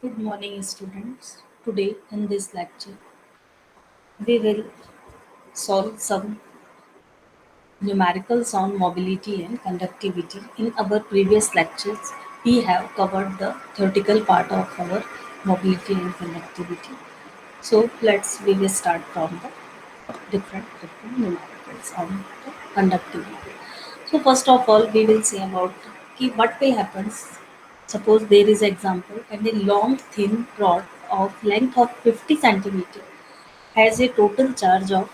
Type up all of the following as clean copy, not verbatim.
Good morning, students. Today, in this lecture, we will solve some numericals on mobility and conductivity. In our previous lectures, we have covered the theoretical part of our mobility and conductivity. So, we will start from the different numericals on the conductivity. So, first of all, we will say about what will happen. Suppose there is example and a long thin rod of length of 50 centimeter has a total charge of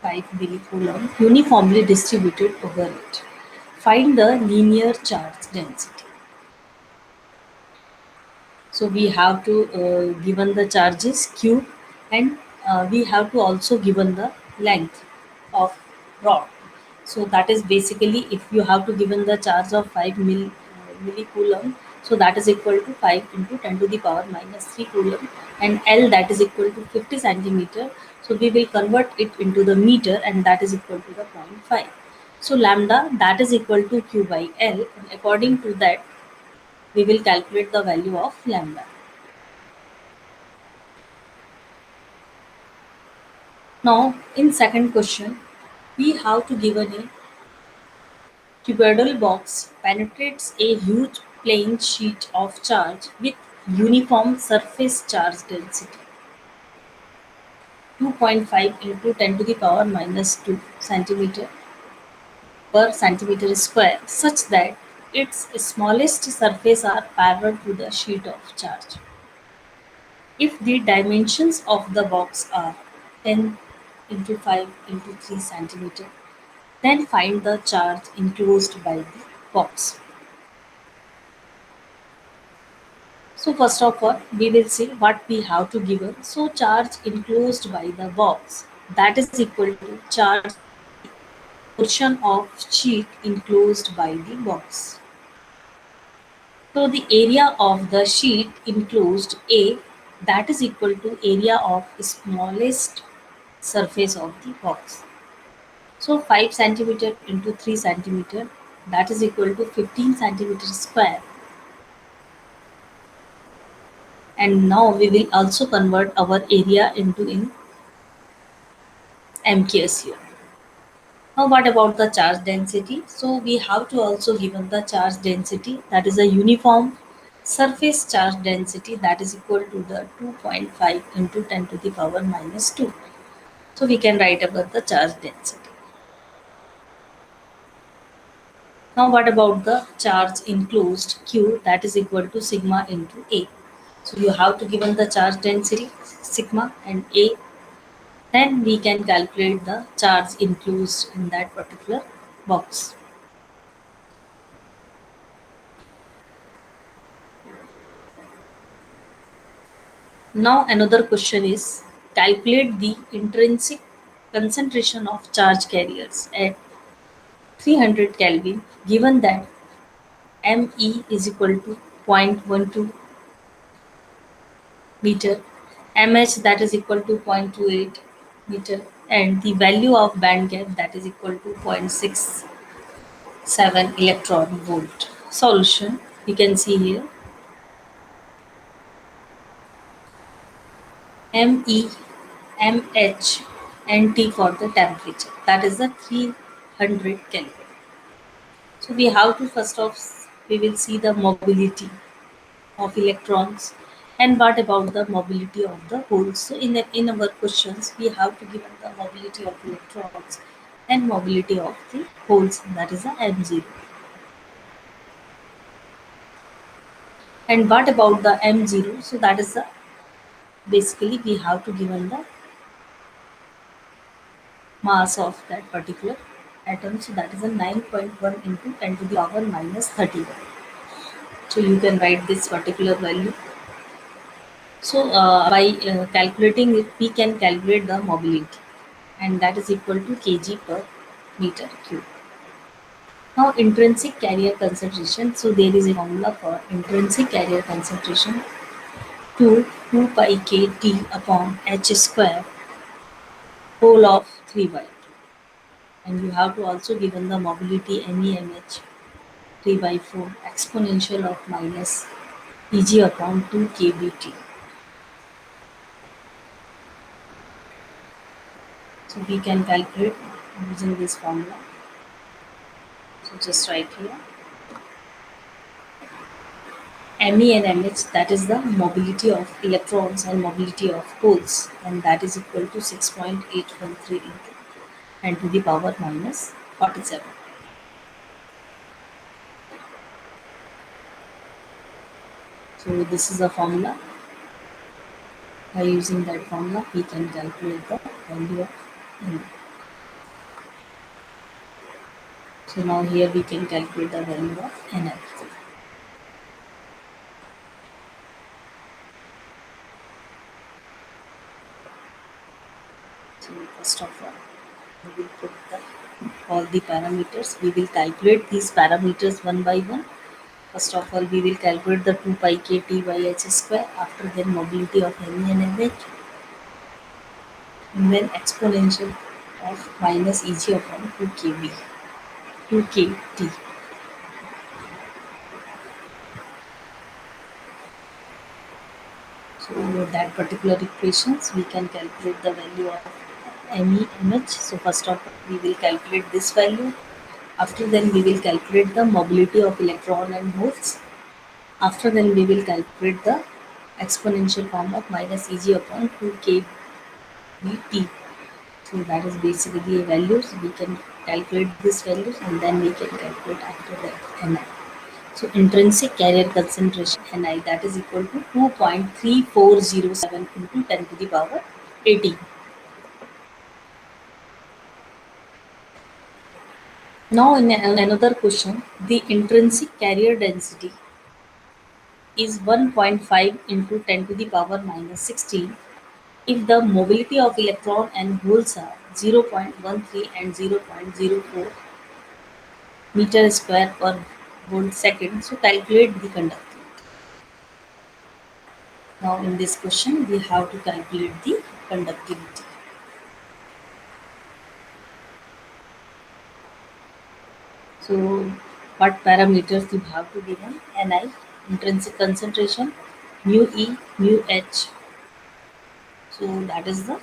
5 millicoulomb uniformly distributed over it. Find the linear charge density. So we have to given the charges q, and we have to also given the length of rod. So that is basically, if you have to given the charge of 5 millicoulomb, so that is equal to 5 into 10 to the power minus 3 coulomb, and L, that is equal to 50 centimeter. So we will convert it into the meter, and that is equal to the zero point 0.5. So lambda, that is equal to q by L, and according to that we will calculate the value of lambda. Now, in second question, we have to given a cuboidal box penetrates a huge plane sheet of charge with uniform surface charge density 2.5 into 10 to the power minus 2 centimeter per centimeter square, such that its smallest surface are parallel to the sheet of charge. If the dimensions of the box are 10 into 5 into 3 centimeter, then find the charge enclosed by the box. So first of all, we will see what we have to given. So charge enclosed by the box, that is equal to charge portion of sheet enclosed by the box. So the area of the sheet enclosed A, that is equal to area of smallest surface of the box. So 5 centimeter into 3 centimeter, that is equal to 15 centimeter square. And now we will also convert our area into in MKS here. Now what about the charge density? So we have to also given the charge density, that is a uniform surface charge density, that is equal to the 2.5 into 10 to the power minus 2. So we can write about the charge density. Now what about the charge enclosed Q, that is equal to sigma into A. So you have to given the charge density sigma and A, then we can calculate the charge enclosed in that particular box. Now another question is, calculate the intrinsic concentration of charge carriers at 300 Kelvin given that ME is equal to 0.12 meter, MH, that is equal to 0.28 meter, and the value of band gap, that is equal to 0.67 electron volt. Solution, you can see here ME, MH, and T for the temperature, that is the 300 Kelvin. So we have to first off, we will see the mobility of electrons, and what about the mobility of the holes. So in our questions, we have to given the mobility of electrons and mobility of the holes, that is the M0. And what about the M0? So that is the, basically we have to given the mass of that particular atom. So that is a 9.1 into 10 to the power minus 31. So you can write this particular value. So by calculating it, we can calculate the mobility, and that is equal to kg per meter cube. Now intrinsic carrier concentration. So there is a formula for intrinsic carrier concentration to 2 pi kt upon h square whole of 3 by 2. And you have to also given the mobility MEMH 3 by 4 exponential of minus Eg upon 2 kBt. So we can calculate using this formula. So just write here Me and Mh, that is the mobility of electrons and mobility of holes, and that is equal to 6.813 into 10 to the power minus 47. So this is a formula. By using that formula, we can calculate the value of M. So now here we can calculate the value of Ni. So first of all, we will put all the parameters. We will calculate these parameters one by one. First of all, we will calculate the 2 pi k T by h square. After then, mobility of Me and Mh, and then exponential of minus Eg upon 2 kb, 2 kt. So that particular equations, we can calculate the value of Mh. So first of all, we will calculate this value. After then, we will calculate the mobility of electron and holes. After then, we will calculate the exponential form of minus Eg upon 2 kBt. So that is basically a values. We can calculate these values and then we can calculate after that Ni. So intrinsic carrier concentration Ni, that is equal to 2.3407 into 10 to the power 18. Now in another question, the intrinsic carrier density is 1.5 into 10 to the power minus 16 if the mobility of electron and holes are 0.13 and 0.04 meter square per volt second. So calculate the conductivity. Now in this question, we have to calculate the conductivity. So what parameters you have to given? Ni, intrinsic concentration, mu E, mu H. So that is the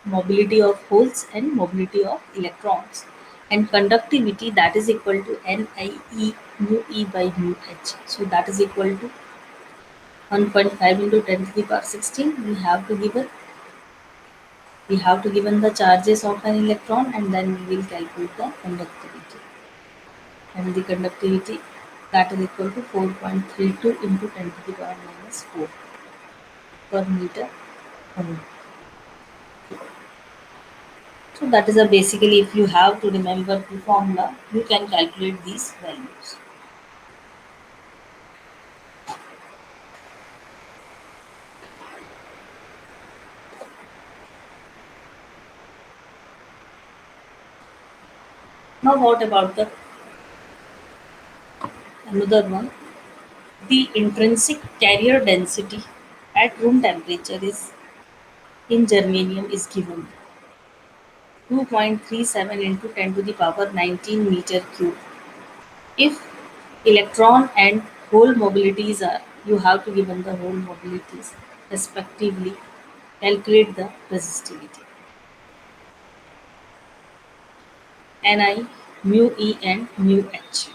mobility of holes and mobility of electrons. And conductivity, that is equal to Nie mu E by mu H. So that is equal to 1.5 into 10 to the power 16. We have to given the charges of an electron and then we will calculate the conductivity. And the conductivity, that is equal to 4.32 into 10 to the power minus 4 per meter. So that is a basically, if you have to remember the formula, you can calculate these values. Now what about the another one? The intrinsic carrier density at room temperature is in germanium is given 2.37 into 10 to the power 19 meter cube. If electron and hole mobilities are, you have to given the hole mobilities respectively. Calculate the resistivity. Ni, mu E and mu H.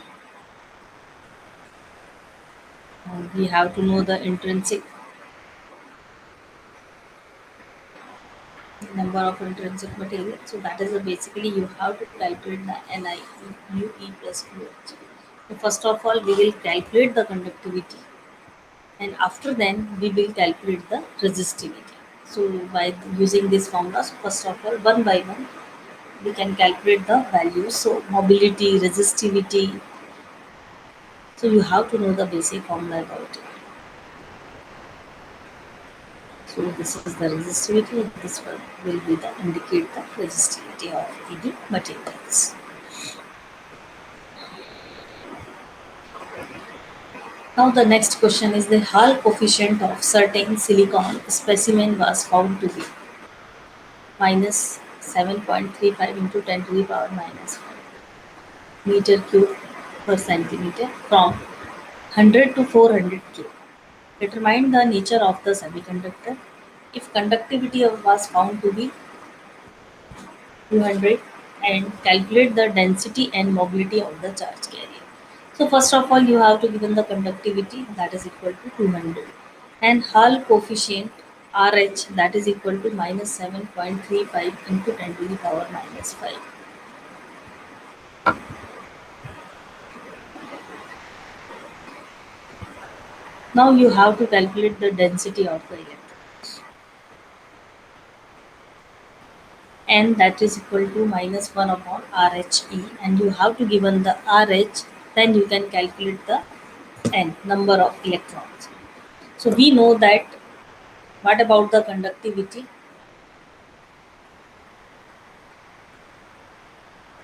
We have to know the intrinsic number of intrinsic material. So that is basically you have to calculate the Ni, mu E plus mu H. So first of all, we will calculate the conductivity, and after then we will calculate the resistivity. So by using this formula, so first of all, one by one, we can calculate the values. So mobility, resistivity. So you have to know the basic formula about it. So this is the resistivity, and this one will be the indicate the resistivity of the materials. Now the next question is the Hall coefficient of certain silicon specimen was found to be -7.35 into 10 to the power minus 5 meter cube. per centimeter from 100 to 400 K. Determine the nature of the semiconductor. If conductivity was found to be 200, and calculate the density and mobility of the charge carrier. So first of all, you have to given the conductivity, that is equal to 200, and Hall coefficient RH, that is equal to minus 7.35 into 10 to the power minus 5. Now you have to calculate the density of the electrons, and that is equal to minus 1 upon RHE, and you have to given the RH, then you can calculate the N, number of electrons. So we know that. What about the conductivity?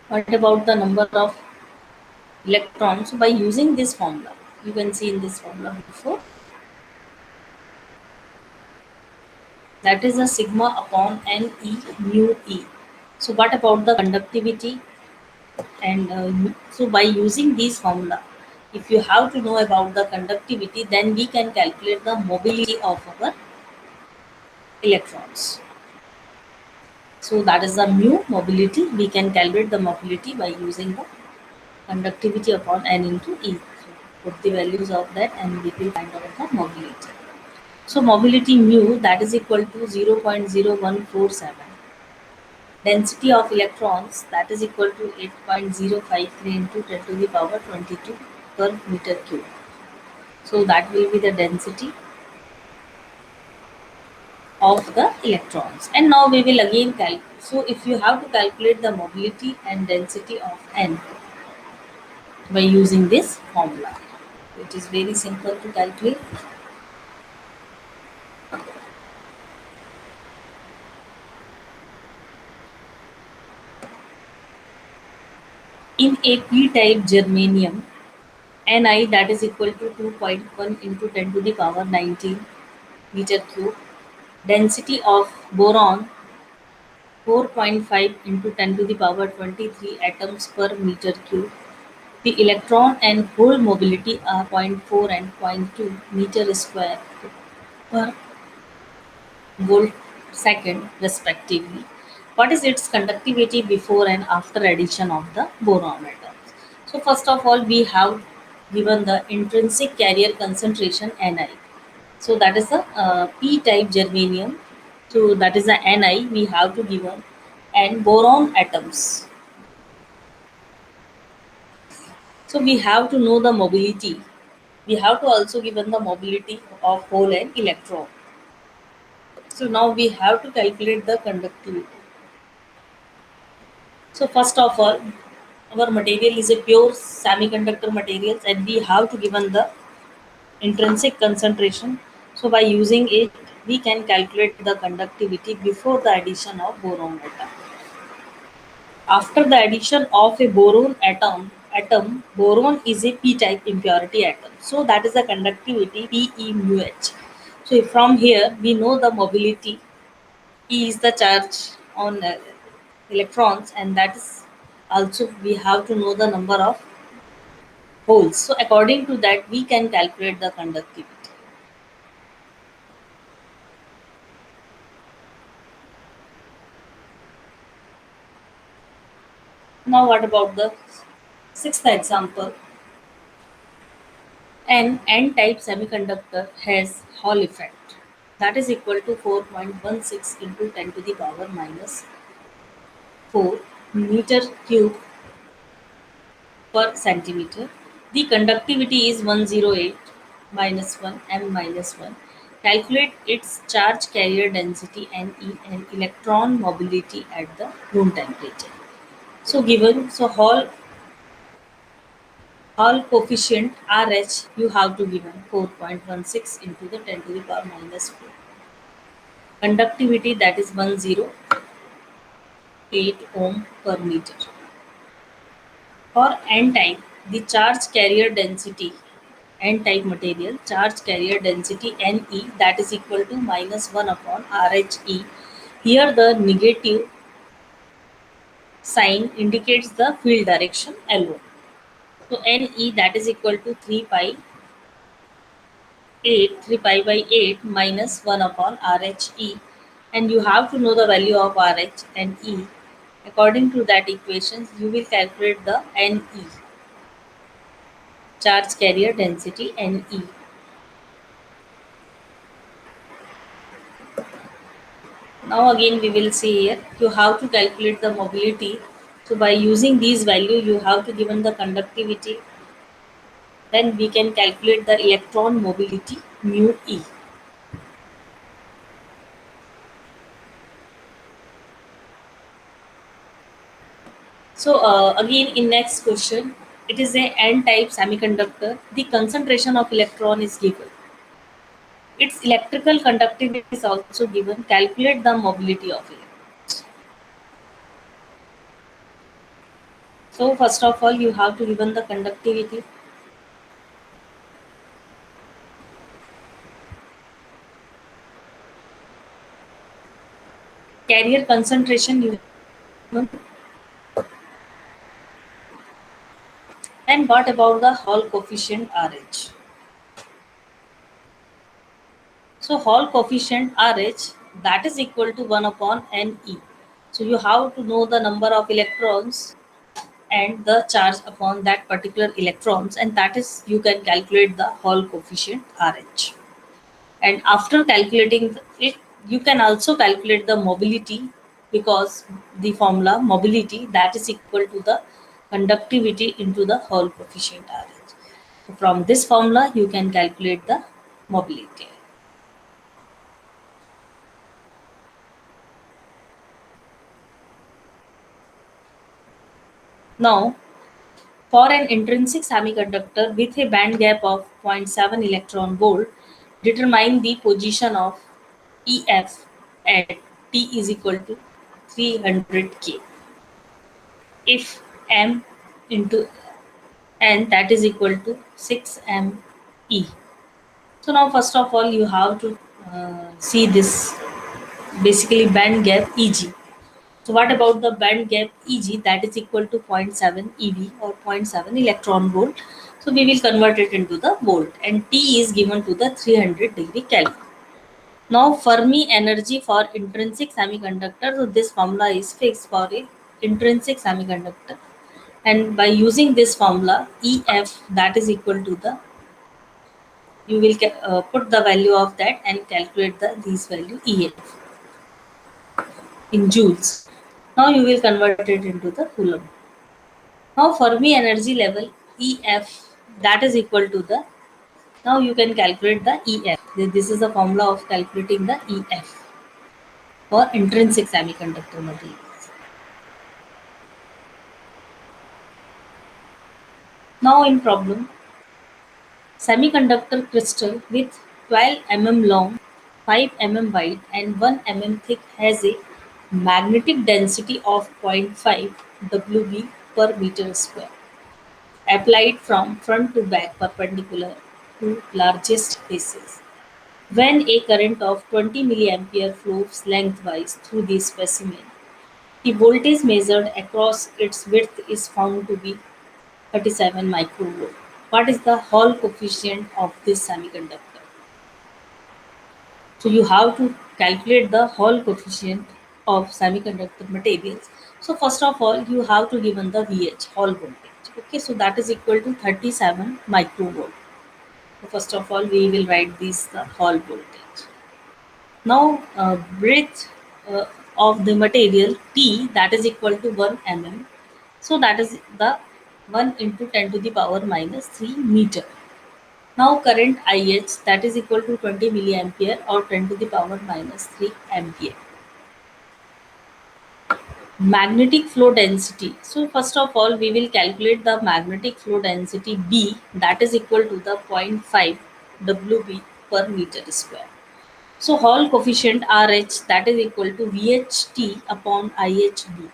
What about the number of electrons? So by using this formula, you can see in this formula before, that is a sigma upon n e mu e. So what about the conductivity? And so by using this formula, if you have to know about the conductivity, then we can calculate the mobility of our electrons. So that is the mu mobility. We can calculate the mobility by using the conductivity upon n into E. So put the values of that and we will find out the mobility. So mobility mu, that is equal to 0.0147. Density of electrons, that is equal to 8.053 into 10 to the power 22 per meter cube. So that will be the density of the electrons. And now we will again calculate. So if you have to calculate the mobility and density of n by using this formula, it is very simple to calculate. In a p-type germanium, Ni, that is equal to 2.1 into 10 to the power 19 meter cube. Density of boron, 4.5 into 10 to the power 23 atoms per meter cube. The electron and hole mobility are zero point 0.4 and zero point 0.2 meter square per volt second respectively. What is its conductivity before and after addition of the boron atoms? So first of all, we have given the intrinsic carrier concentration Ni. So that is the p-type germanium. So that is the Ni we have to given, and boron atoms. So we have to know the mobility. We have to also given the mobility of hole and electron. So now we have to calculate the conductivity. So first of all, our material is a pure semiconductor materials, and we have to given the intrinsic concentration. So by using it, we can calculate the conductivity before the addition of boron atom. After the addition of a boron atom, boron is a p-type impurity atom. So that is the conductivity Pe mu h. So from here we know the mobility. E is the charge on electrons, and that is also we have to know the number of holes. So according to that, we can calculate the conductivity. Now what about the sixth example? An N-type semiconductor has Hall effect, that is equal to 4.16 into 10 to the power minus 4 meter cube per centimeter. The conductivity is 108 minus 1 m minus 1. Calculate its charge carrier density Ne and electron mobility at the room temperature. So given, so Hall coefficient RH you have to given 4.16 into the 10 to the power minus 4. Conductivity, that is 108 ohm per meter. For N-type, the charge carrier density, N-type material, charge carrier density Ne, that is equal to minus 1 upon RHE. Here the negative sign indicates the field direction alone. So Ne that is equal to 3 pi by 8 minus 1 upon Rhe, and you have to know the value of Rh and E. According to that equations, you will calculate the Ne, charge carrier density Ne. Now again we will see here, you have to calculate the mobility. So by using these value, you have to given the conductivity, then we can calculate the electron mobility mu E. So again in next question, it is a N-type semiconductor. The concentration of electron is given. Its electrical conductivity is also given. Calculate the mobility of it. So first of all, you have to given the conductivity. Carrier concentration you have. And what about the Hall coefficient RH? So Hall coefficient RH that is equal to 1 upon Ne. So you have to know the number of electrons and the charge upon that particular electrons, and that is you can calculate the Hall coefficient RH. And after calculating it, you can also calculate the mobility, because the formula mobility that is equal to the conductivity into the Hall coefficient RH. So from this formula you can calculate the mobility. Now, for an intrinsic semiconductor with a band gap of zero point 0.7 electron volt, determine the position of EF at T is equal to 300 K. If M into N that is equal to 6 ME. So now first of all you have to see this basically band gap EG. So what about the band gap Eg that is equal to zero point 0.7 eV or zero point 0.7 electron volt. So we will convert it into the volt, and T is given to the 300 degree Kelvin. Now Fermi energy for intrinsic semiconductor. So this formula is fixed for a intrinsic semiconductor, and by using this formula EF that is equal to the, you will put the value of that and calculate the these value EF in joules. Now you will convert it into the coulomb. Now Fermi energy level EF that is equal to the, now you can calculate the EF. This is the formula of calculating the EF for intrinsic semiconductor materials. Now in problem, semiconductor crystal with 12 long, 5 wide and 1 thick has a magnetic density of zero point 0.5 Wb per meter square, applied from front to back perpendicular to largest faces. When a current of 20 milliampere flows lengthwise through the specimen, the voltage measured across its width is found to be 37 microvolt. What is the Hall coefficient of this semiconductor? So you have to calculate the Hall coefficient of semiconductor materials. So first of all, you have to given the VH Hall voltage. Okay, so that is equal to 37 microvolt. So first of all, we will write this the Hall voltage. Now, breadth of the material T that is equal to 1 mm. So that is the 1 into 10 to the power minus 3 meter. Now current IH that is equal to 20 milliampere or 10 to the power minus 3 ampere. Magnetic flow density. So first of all, we will calculate the magnetic flow density B that is equal to the zero point 0.5 Wb per meter square. So Hall coefficient RH that is equal to VHT upon IHB.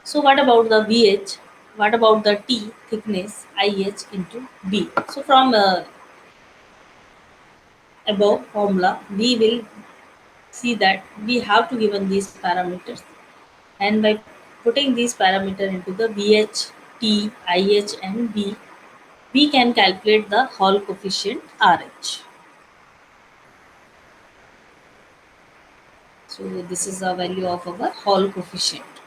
So what about the VH? What about the T thickness IH into B? So from above formula, we will see that we have to given these parameters, and by putting these parameter into the VH, T, IH and B, we can calculate the Hall coefficient RH. So this is the value of our Hall coefficient.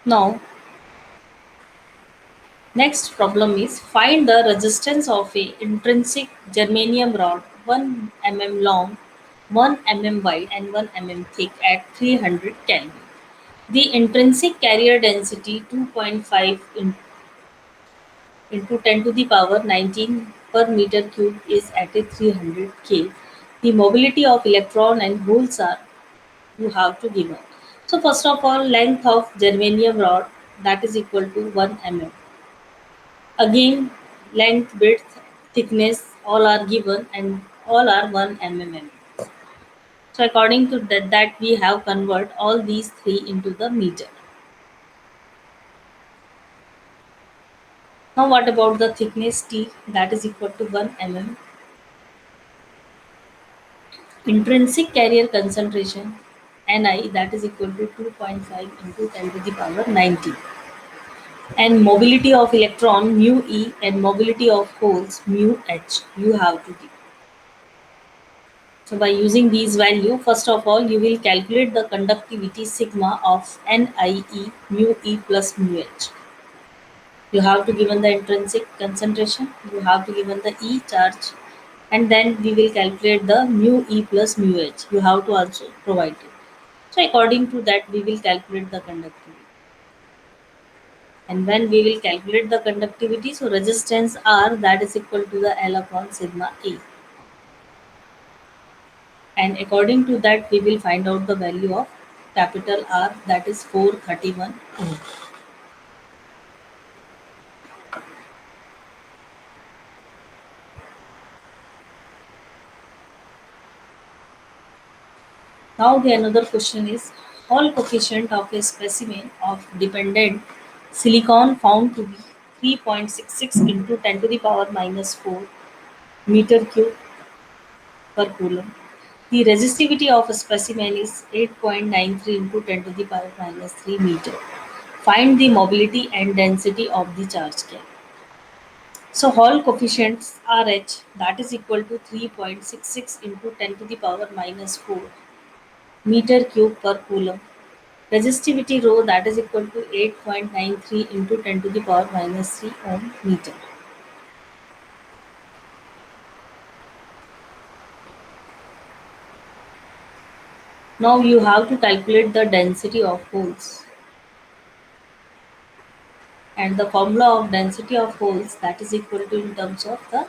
Now, next problem is find the resistance of a intrinsic germanium rod 1 mm long, 1 mm wide and 1 mm thick at 300 Kelvin. The intrinsic carrier density 2.5 into 10 to the power 19 per meter cube is at a 300 K. The mobility of electron and holes are you have to give up. So first of all, length of germanium rod that is equal to 1 mm. Again, length, width, thickness all are given and all are 1 mm. So according to that we have convert all these three into the meter. Now what about the thickness T that is equal to 1 mm. Intrinsic carrier concentration Ni that is equal to 2.5 into 10 to the power 90. And mobility of electron mu e and mobility of holes mu h you have to give. So by using these value, first of all you will calculate the conductivity sigma of Nie mu e plus mu h. You have to given the intrinsic concentration, you have to given the E charge, and then we will calculate the mu E plus mu H. You have to also provide it. So according to that we will calculate the conductivity. And when we will calculate the conductivity, so resistance R that is equal to the L upon sigma E. And according to that we will find out the value of capital R that is 431 ohm. Now the another question is Hall coefficient of a specimen of dependent silicon found to be 3.66 into 10 to the power minus 4 meter cube per coulomb. The resistivity of a specimen is 8.93 into 10 to the power minus 3 meter. Find the mobility and density of the charge cap. So Hall coefficients RH that is equal to 3.66 into 10 to the power minus 4 meter cube per coulomb. Resistivity rho that is equal to 8.93 into 10 to the power minus 3 ohm meter. Now you have to calculate the density of holes. And the formula of density of holes that is equal to in terms of the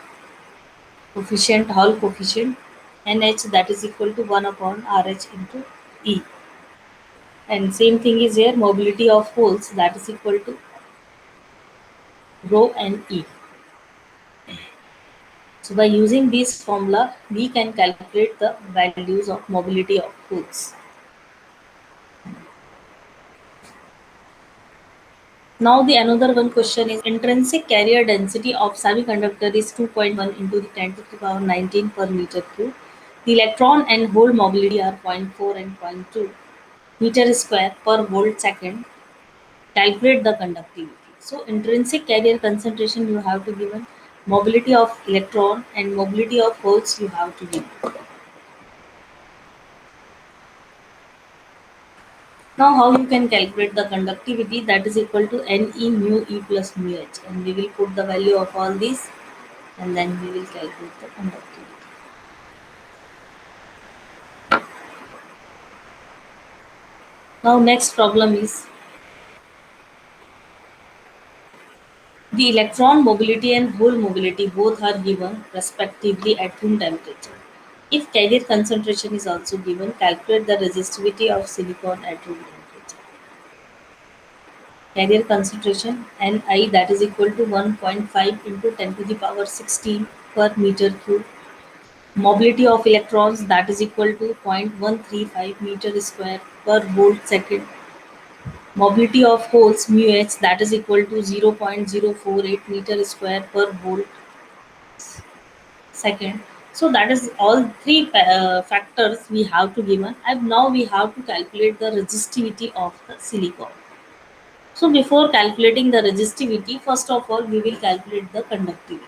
coefficient Hall coefficient NH that is equal to 1 upon RH into E. And same thing is here mobility of holes that is equal to rho and E. So by using this formula we can calculate the values of mobility of holes. Now the another one question is intrinsic carrier density of semiconductor is 2.1 into the 10 to the power 19 per meter cube. The electron and hole mobility are zero point 0.4 and zero point 0.2 meter square per volt second. Calculate the conductivity. So intrinsic carrier concentration you have to given, mobility of electron and mobility of holes you have to give. Now how you can calculate the conductivity that is equal to Ne mu E plus mu H, and we will put the value of all these and then we will calculate the conductivity. Now next problem is the electron mobility and hole mobility both are given respectively at room temperature. If carrier concentration is also given, calculate the resistivity of silicon at room temperature. Carrier concentration Ni that is equal to 1.5 into 10 to the power 16 per meter cube. Mobility of electrons that is equal to 0.135 meter square per volt second. Mobility of holes mu h that is equal to 0.048 meter square per volt second. So that is all three factors we have to given, and now we have to calculate the resistivity of the silicon. So before calculating the resistivity, first of all we will calculate the conductivity.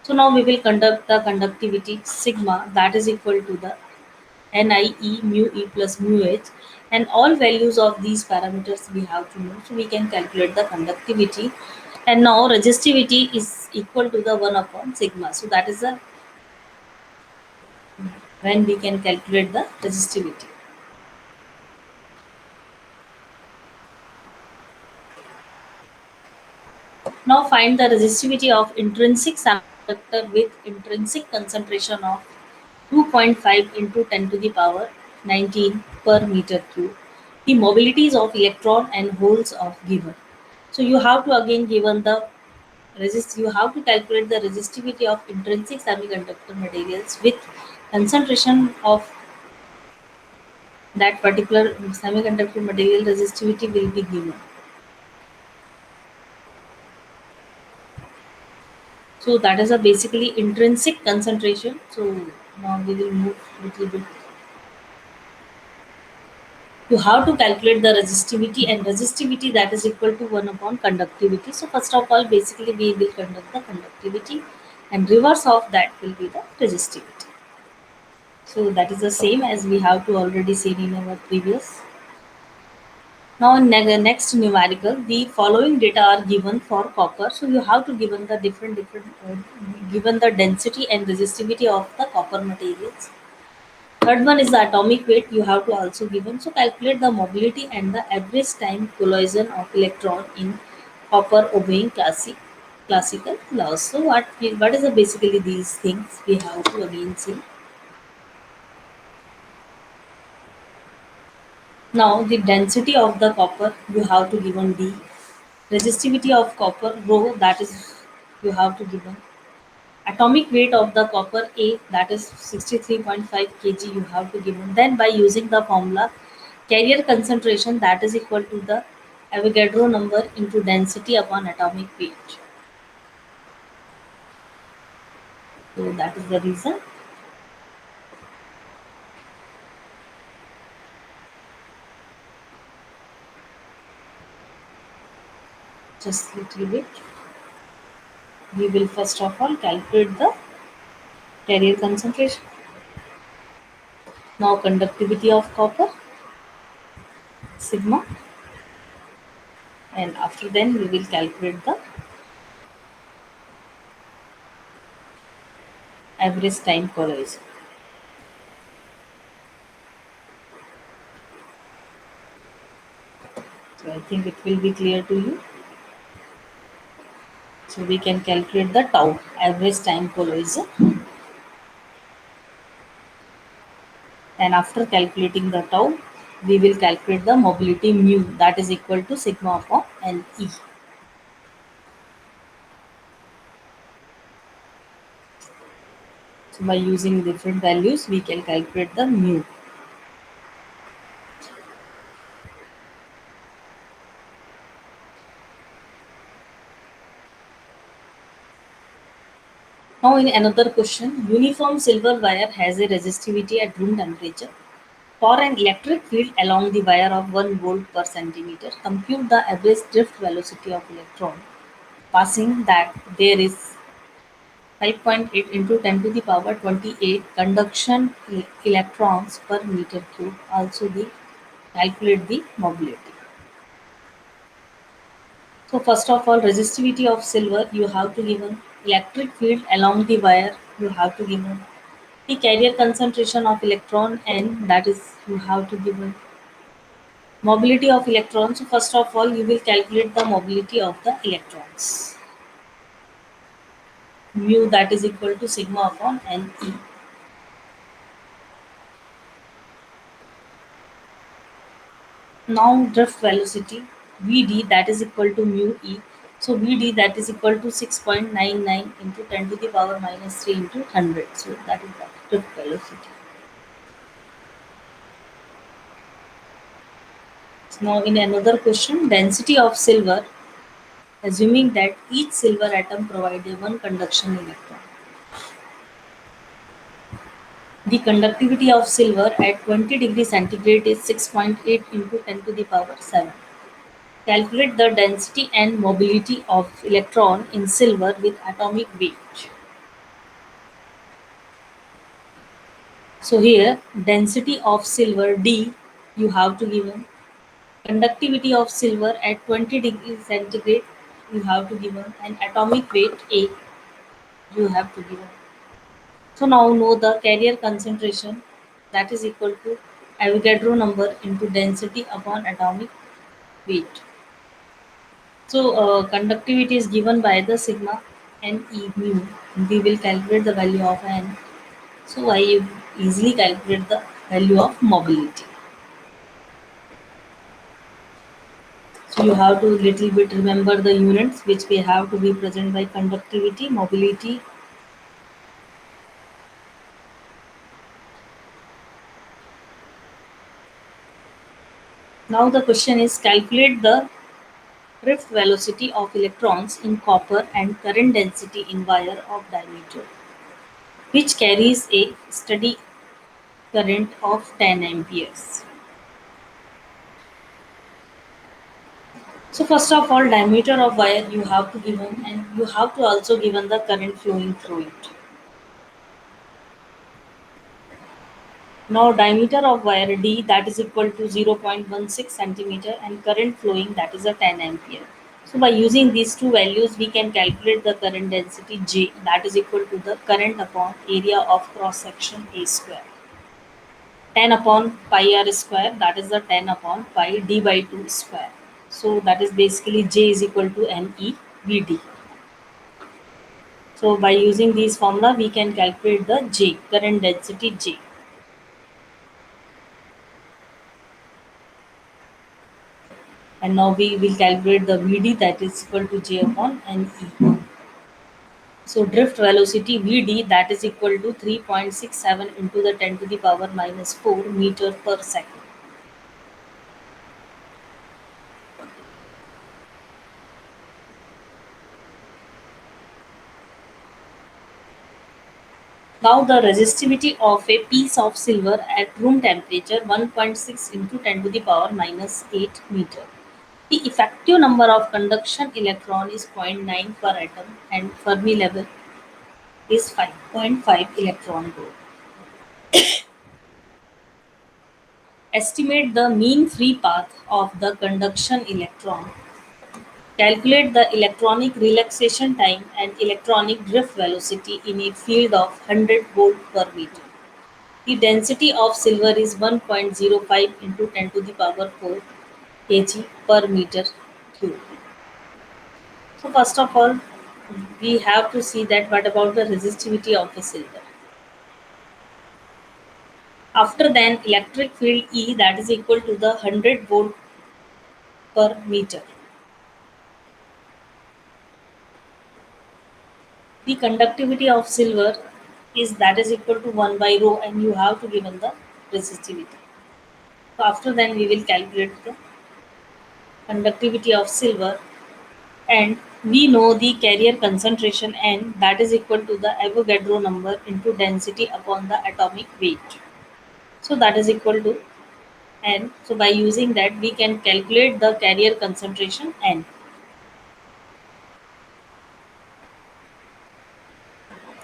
So now we will conduct the conductivity sigma, that is equal to the Nie mu e plus mu h, and all values of these parameters we have to know. So we can calculate the conductivity, and now resistivity is equal to the 1 upon sigma. So that is the when we can calculate the resistivity. Now find the resistivity of intrinsic semiconductor with intrinsic concentration of 2.5 into 10 to the power 19 per meter cube. The mobilities of electron and holes of given. So you have to again given the you have to calculate the resistivity of intrinsic semiconductor materials with concentration of that particular semiconductor material resistivity will be given. So that is a basically intrinsic concentration. So now we will move little bit. You have to calculate the resistivity, and resistivity that is equal to 1 upon conductivity. So first of all basically we will conduct the conductivity, and reverse of that will be the resistivity. So that is the same as we have to already seen in our previous. Now in next numerical, the following data are given for copper. So you have to given the different given the density and resistivity of the copper materials. Third one is the atomic weight you have to also given. So calculate the mobility and the average time collision of electron in copper obeying classical laws. So what is the basically these things we have to again see. Now the density of the copper you have to given D. Resistivity of copper rho, that is you have to given. Atomic weight of the copper A, that is 63.5 kg you have to given. Then by using the formula, carrier concentration that is equal to the Avogadro number into density upon atomic weight. So that is the reason. Just little bit. We will first of all calculate the carrier concentration. Now conductivity of copper, sigma, and after then we will calculate the average time collision. So I think it will be clear to you. So we can calculate the tau, average time collision, and after calculating the tau, we will calculate the mobility mu, that is equal to sigma upon Ne. So by using different values, we can calculate the mu. Now in another question, uniform silver wire has a resistivity at room temperature. For an electric field along the wire of 1 volt per centimeter, compute the average drift velocity of electron passing that there is 5.8 into 10 to the power 28 conduction electrons per meter cube. Also the calculate the mobility. So first of all resistivity of silver you have to given, electric field along the wire you have to given, the carrier concentration of electron n, that is you have to given, mobility of electrons. So first of all you will calculate the mobility of the electrons. Mu, that is equal to sigma upon Ne. Now drift velocity Vd, that is equal to mu e. So Vd, that is equal to 6.99 into 10 to the power minus 3 into 100. So that is the drift velocity. So now in another question, density of silver, assuming that each silver atom provides one conduction electron. The conductivity of silver at 20 degrees centigrade is 6.8 into 10 to the power 7. Calculate the density and mobility of electron in silver with atomic weight. So here density of silver D you have to given, conductivity of silver at 20 degrees centigrade you have to given, and atomic weight A you have to given. So now know the carrier concentration, that is equal to Avogadro number into density upon atomic weight. So conductivity is given by the sigma n e mu. We will calculate the value of n. So I easily calculate the value of mobility. So you have to little bit remember the units which we have to be present by conductivity, mobility. Now the question is calculate the drift velocity of electrons in copper and current density in wire of diameter, which carries a steady current of 10 amperes. So first of all, diameter of wire you have to given, and you have to also given the current flowing through it. Now diameter of wire D, that is equal to 0.16 centimeter, and current flowing, that is a 10 ampere. So by using these two values we can calculate the current density J, that is equal to the current upon area of cross section A square. 10 upon pi r square, that is the 10 upon pi d by 2 square. So that is basically J is equal to ME VD. So by using these formula we can calculate the J, current density J. And now we will calculate the VD, that is equal to J upon NE. So drift velocity VD, that is equal to 3.67 into the 10 to the power minus 4 meter per second. Now the resistivity of a piece of silver at room temperature 1.6 into 10 to the power minus 8 meter. The effective number of conduction electron is zero point 0.9 per atom, and Fermi level is 5.5 electron volt. Estimate the mean free path of the conduction electron. Calculate the electronic relaxation time and electronic drift velocity in a field of 100 volt per meter. The density of silver is 1.05 into 10 to the power 4 kg per meter cube. So first of all, we have to see that what about the resistivity of the silver. After then electric field E, that is equal to the 100 volt per meter. The conductivity of silver is, that is equal to 1 by rho, and you have to given the resistivity. So after then we will calculate the conductivity of silver, and we know the carrier concentration N, that is equal to the Avogadro number into density upon the atomic weight. So that is equal to N. So by using that we can calculate the carrier concentration N.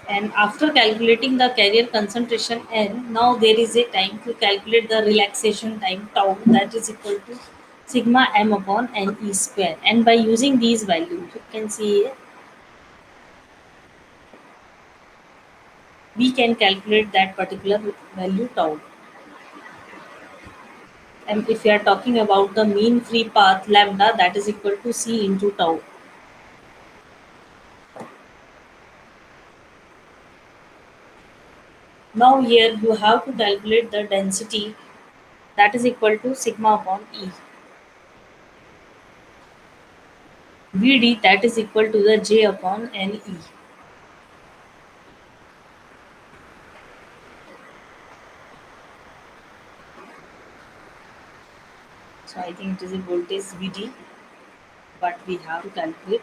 And after calculating the carrier concentration N, now there is a time to calculate the relaxation time tau, that is equal to sigma m upon n e square. And by using these values, you can see here, we can calculate that particular value tau. And if we are talking about the mean free path lambda, that is equal to c into tau. Now here you have to calculate the density, that is equal to sigma upon e. Vd, that is equal to the j upon ne. So I think it is a voltage Vd, but we have to calculate.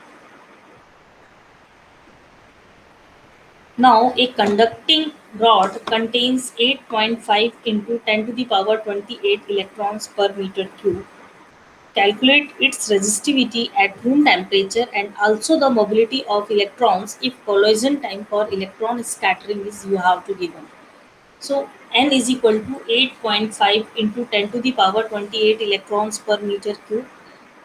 Now a conducting rod contains 8.5 into 10 to the power 28 electrons per meter cube. calculate its resistivity at room temperature and also the mobility of electrons if collision time for electron scattering is you have to given. So n is equal to 8.5 into 10 to the power 28 electrons per meter cube.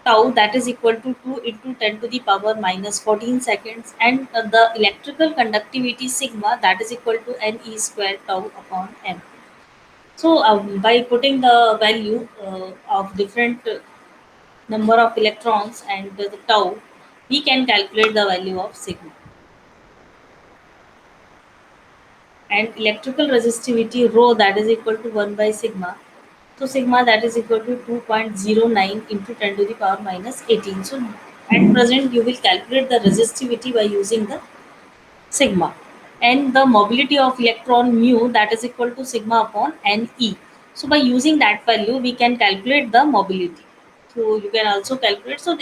Tau that is equal to 2 into 10 to the power minus 14 seconds, and the electrical conductivity sigma that is equal to n e square tau upon m. So by putting the value of different number of electrons and the tau, we can calculate the value of sigma. And electrical resistivity rho that is equal to 1 by sigma. So sigma that is equal to 2.09 into 10 to the power minus 18. So at present you will calculate the resistivity by using the sigma, and the mobility of electron mu that is equal to sigma upon ne. So by using that value we can calculate the mobility. So you can also calculate. So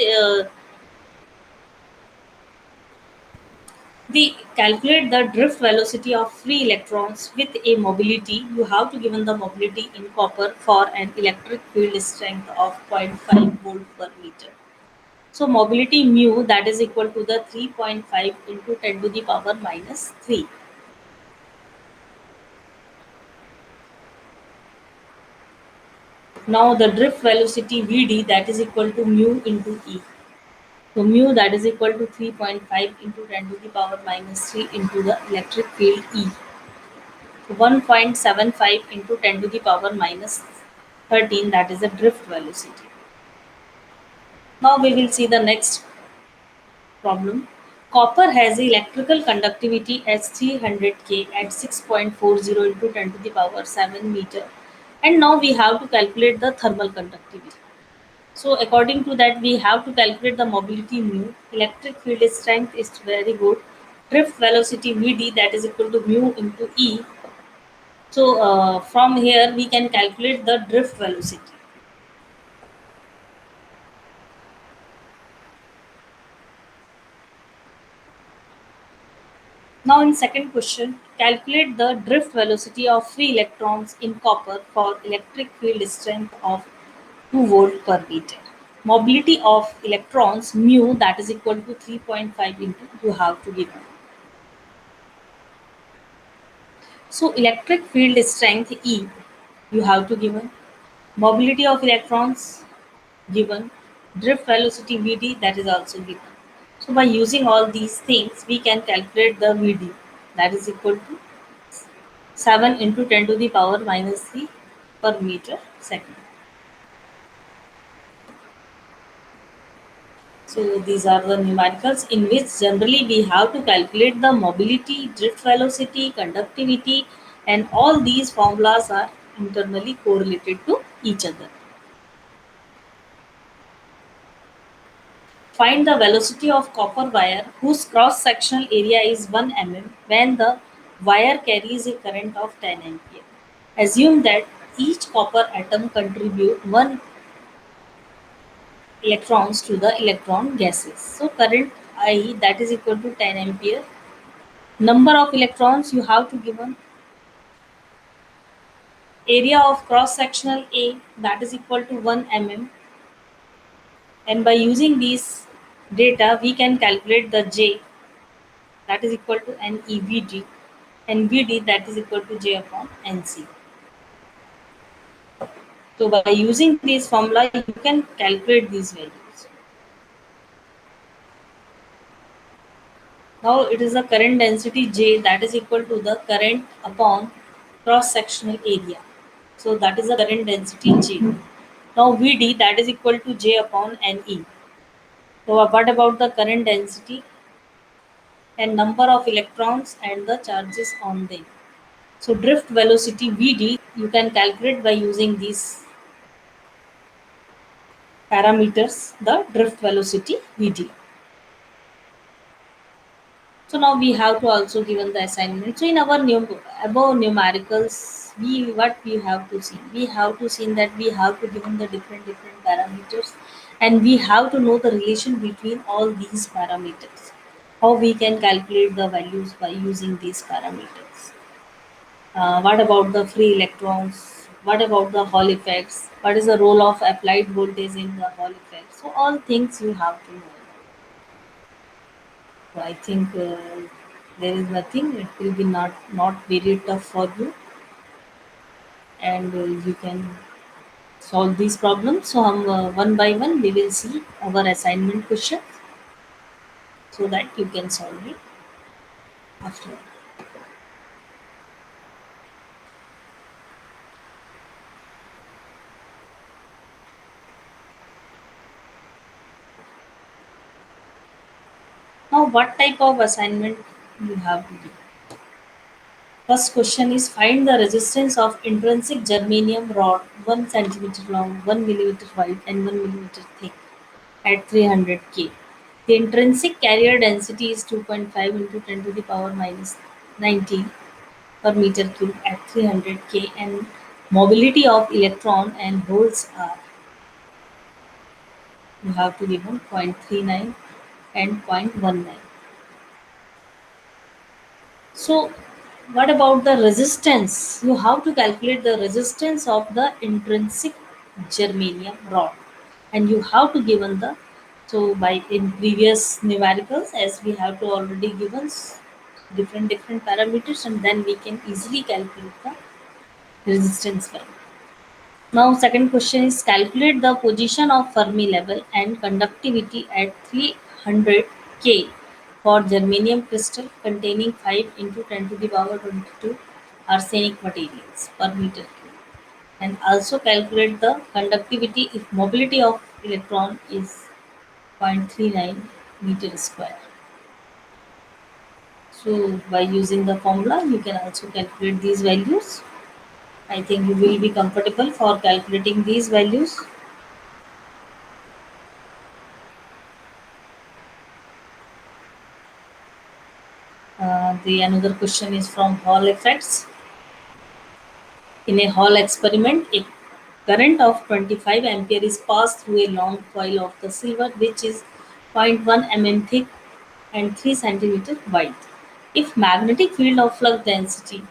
we calculate the drift velocity of free electrons with a mobility. You have to given the mobility in copper for an electric field strength of 0.5 volt per meter. So mobility mu that is equal to the 3.5 into 10 to the power minus 3. Now the drift velocity Vd that is equal to mu into E. So mu that is equal to 3.5 into 10 to the power minus 3 into the electric field E. 1.75 into 10 to the power minus 13, that is the drift velocity. Now we will see the next problem. Copper has electrical conductivity as 300 K at 6.40 into 10 to the power 7 meter. And now we have to calculate the thermal conductivity. So according to that, we have to calculate the mobility mu. Electric field strength is very good. Drift velocity Vd that is equal to mu into E. So from here we can calculate the drift velocity. Now in second question, calculate the drift velocity of free electrons in copper for electric field strength of 2 volt per meter. Mobility of electrons mu that is equal to 3.5 into you have to give. So electric field strength E you have to given. Mobility of electrons given. Drift velocity Vd that is also given. So by using all these things we can calculate the Vd that is equal to 7 into 10 to the power minus 3 per meter second. So these are the numericals in which generally we have to calculate the mobility, drift velocity, conductivity, and all these formulas are internally correlated to each other. Find the velocity of copper wire whose cross sectional area is 1 mm when the wire carries a current of 10 ampere. Assume that each copper atom contribute 1 electrons to the electron gases. So current I that is equal to 10 ampere. Number of electrons you have to given. Area of cross sectional A that is equal to 1 mm, and by using these data we can calculate the J that is equal to NEVD, and VD that is equal to J upon NC. So by using this formula you can calculate these values. Now it is the current density J that is equal to the current upon cross sectional area. So that is the current density J. Now Vd that is equal to J upon Ne. So what about the current density and number of electrons and the charges on them? So drift velocity Vd you can calculate by using these parameters, the drift velocity Vd. So now we have to also given the assignment. So in our above numericals, we what we have to see? We have to see that we have to given the different parameters, and we have to know the relation between all these parameters. How we can calculate the values by using these parameters. What about the free electrons? What about the Hall effects? What is the role of applied voltage in the Hall effect? So all things you have to know. So I think there is nothing. It will be not very tough for you, and you can solve these problems. So one by one we will see our assignment questions so that you can solve it after. Now, what type of assignment you have to do? First question is find the resistance of intrinsic germanium rod 1 centimeter long, 1 millimeter wide, and 1 millimeter thick at 300 K. The intrinsic carrier density is 2.5 into 10 to the power minus 90 per meter cube at 300 K, and mobility of electron and holes are, you have to give them 0.39 and 0.19. So, what about the resistance? You have to calculate the resistance of the intrinsic germanium rod, and you have to given the, so by in previous numericals, as we have to already given different parameters, and then we can easily calculate the resistance value. Now, second question is calculate the position of Fermi level and conductivity at 300 K for germanium crystal containing 5 into 10 to the power 22 arsenic materials per meter cube. And also calculate the conductivity if mobility of electron is 0.39 meter square. So, by using the formula, you can also calculate these values. I think you will be comfortable for calculating these values. The another question is from Hall effects. In a Hall experiment, a current of 25 ampere is passed through a long coil of the silver, which is 0.1 mm thick and 3 centimeter wide. If magnetic field of flux density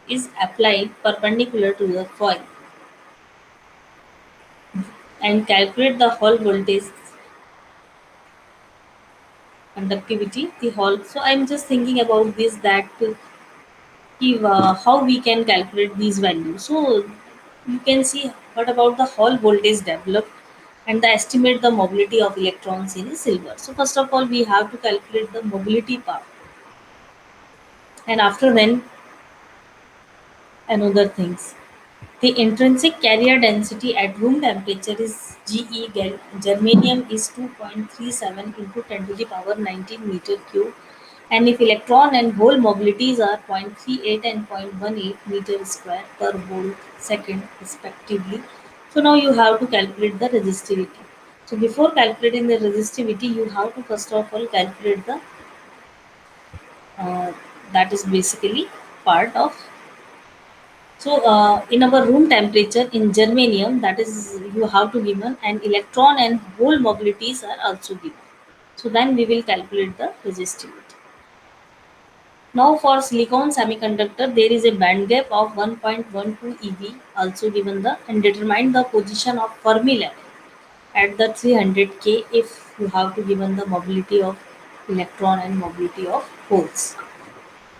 is applied perpendicular to the coil and calculate the Hall voltage conductivity, the Hall. So I'm just thinking about this that how we can calculate these values. So you can see what about the Hall voltage developed and the estimate the mobility of electrons in a silver. So first of all, we have to calculate the mobility part, and after then another things. The intrinsic carrier density at room temperature is Ge. Germanium is 2.37 into 10 to the power 19 meter cube, and if electron and hole mobilities are 0.38 and 0.18 meter square per volt second respectively. So now you have to calculate the resistivity. So before calculating the resistivity, you have to first of all calculate the uh, that is basically part of. So in our room temperature in germanium, that is you have to given, and electron and hole mobilities are also given. So then we will calculate the resistivity. Now for silicon semiconductor, there is a band gap of 1.12 eV also given the, and determine the position of Fermi level at the 300 K if you have to given the mobility of electron and mobility of holes.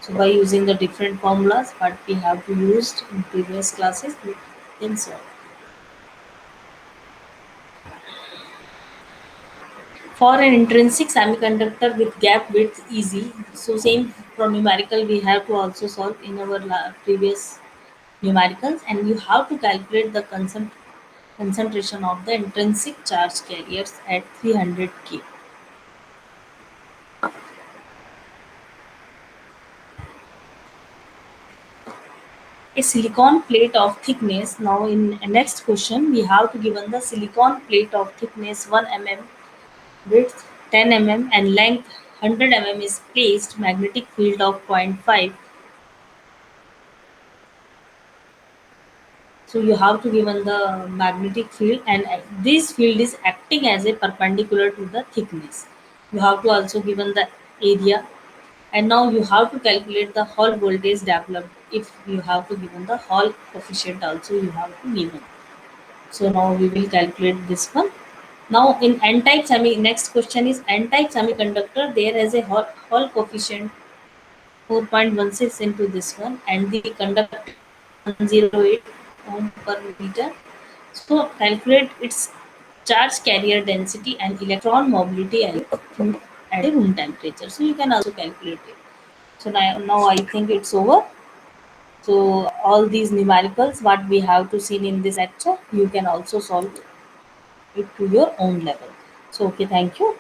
So by using the different formulas what we have to used in previous classes, we can solve. For an intrinsic semiconductor with gap width easy, so same from numerical we have to also solve in our previous numericals, and you have to calculate the concentration of the intrinsic charge carriers at 300 K. A silicon plate of thickness, now in next question we have to given the silicon plate of thickness 1 mm, width 10 mm, and length 100 mm is placed, magnetic field of zero point 0.5. So you have to given the magnetic field, and this field is acting as a perpendicular to the thickness. You have to also given the area, and now you have to calculate the Hall voltage developed if you have to given the Hall coefficient also you have to given. So now we will calculate this one. Now in n-type next question is n-type semiconductor. There is a Hall coefficient 4.16 into this one, and the conductivity is 108 ohm per meter. So calculate its charge carrier density and electron mobility at a room temperature. So you can also calculate it. So now I think it's over. So all these numericals what we have to see in this lecture, you can also solve it to your own level. So okay, thank you.